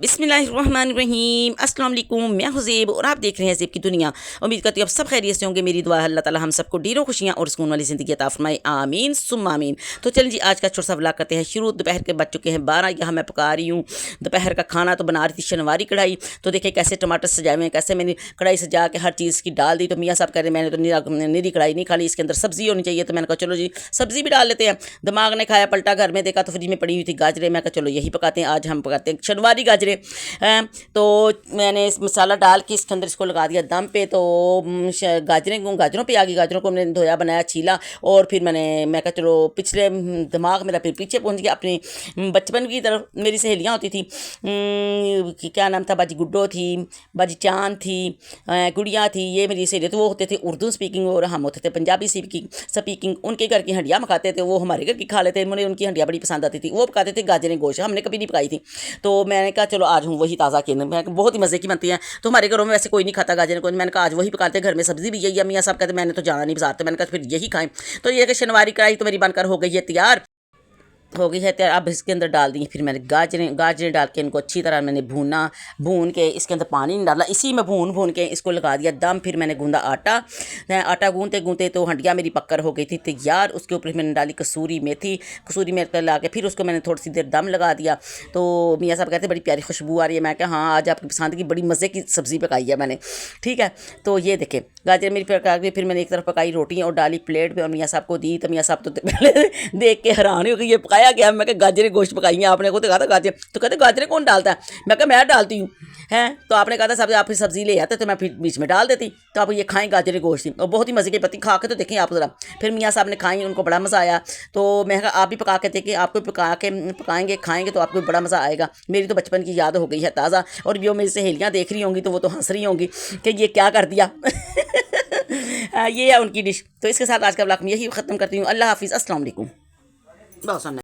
बिस्मिल्लाहिर्रहमानिर्रहीम, अस्सलाम वालेकुम। मैं हूं ज़ेब और आप देख रहे हैं ज़ेब की दुनिया। उम्मीद करती हूँ आप सब खैरियत से होंगे। मेरी दुआ है अल्लाह ताला हम सबको ढेरों खुशियाँ और सुकून वाली ज़िंदगी अता फरमाए, आमीन सुम्मा आमीन। तो चलिए जी, आज का छोटा सा व्लॉग करते हैं शुरू। दोपहर के बज चुके हैं 12। यहाँ मैं पका रही हूँ दोपहर का खाना। तो बना रही थी शनवारी कढ़ाई। तो देखिए कैसे टमाटर सजाए हुए हैं, कैसे मैंने कढ़ाई सजा के हर चीज़ की डाल दी। तो मियाँ साहब कह रहे मैंने तो निरी कढ़ाई नहीं खाली, इसके अंदर सब्ज़ी होनी चाहिए। तो मैंने कहा चलो जी सब्ज़ी भी डाल लेते हैं। दिमाग ने खाया पलटा, घर में देखा तो फ्रिज में पड़ी हुई थी गाजरें। मैं कहा चलो यही पकाते हैं, आज हम पकाते हैं शनवारी गाजरें। तो मैंने इस मसाला डाल के इसके अंदर इसको लगा दिया दम पे। तो गाजरों पे आ गई। गाजरों को मैंने धोया, बनाया, छीला और फिर मैं कहा चलो पिछले दिमाग मेरा फिर पीछे पहुंच गया अपनी बचपन की तरफ। मेरी सहेलियाँ होती थी, क्या नाम था, बाजी गुड्डो थी, बाजी चांद थी, गुड़िया थी, ये मेरी सहेलियाँ। तो वो होते थे उर्दू स्पीकिंग और हम होते थे पंजाबी स्पीकिंग। उनके घर की हंडियाँ पकाते थे, वो हमारे घर की खा लेते। मुझे उनकी हंडियाँ बड़ी पसंद आती थी। वो पकाते थे गाजरें गोश्त, हमने कभी नहीं पकाई थी। तो मैंने कहा चलो आज हूँ वही ताज़ा केन, मैं बहुत ही मज़े की बनती है। तो हमारे घरों में वैसे कोई नहीं खाता गाजर को। मैंने कहा आज वही पकाते हैं, घर में सब्ज़ी भी यही है। मियाँ साहब कहते मैंने तो जाना नहीं बाजार। तो मैंने कहा फिर यही खाएं। तो ये कि शनवारी कढ़ाई तो मेरी बनकर हो गई है तैयार, हो गई है तैयार। अब इसके अंदर डाल दी फिर मैंने गाजरें डाल के इनको अच्छी तरह मैंने भून के इसके अंदर पानी नहीं डाला, इसी में भून के इसको लगा दिया दम। फिर मैंने गूंदा आटा गूंदते गूंदते तो हंडिया मेरी पक्कर हो गई थी तैयार। उसके ऊपर मैंने डाली कसूरी मेथी ला के फिर उसको मैंने थोड़ी सी देर दम लगा दिया। तो मियाँ साहब कहते बड़ी प्यारी खुशबू आ रही है। मैं कहा हाँ आज आपकी पसंद की बड़ी मज़े की सब्ज़ी पकाई है मैंने, ठीक है। तो ये देखें गाजर मेरी पका के फिर मैंने एक तरफ पकाई रोटियाँ और डाली प्लेट पे और मियाँ साहब को दी। तो मियाँ साहब तो पहले देख के हैरान हो गई, ये पकाया गया। मैं कहा गाजरें गोश्त पकाई हैं आपने, को तो कहा था गाजर। तो कहते गाजरें कौन डालता है? मैं कहा मैं डालती हूँ हैं। तो आपने कहा था सब आप फिर सब्ज़ी ले आते तो मैं फिर बीच में डाल देती। तो आप ये खाएं गाजरें गोश्त, और बहुत ही मज़े की पत्ती खा के तो देखें आप ज़रा। फिर मियाँ साहब ने खाई, उनको बड़ा मज़ा आया। तो मैं कहा आप भी पका के देखें, आपको पकाएंगे खाएंगे तो आपको बड़ा मज़ा आएगा। मेरी तो बचपन की याद हो गई है ताज़ा। और जो मेरी सहेलियाँ देख रही होंगी तो वो तो हंस रही होंगी कि ये क्या कर दिया। ये है उनकी डिश। तो इसके साथ आज का व्लॉग मैं यही ख़त्म करती हूँ। अल्लाह हाफिज़, अस्सलाम वालेकुम। बहुत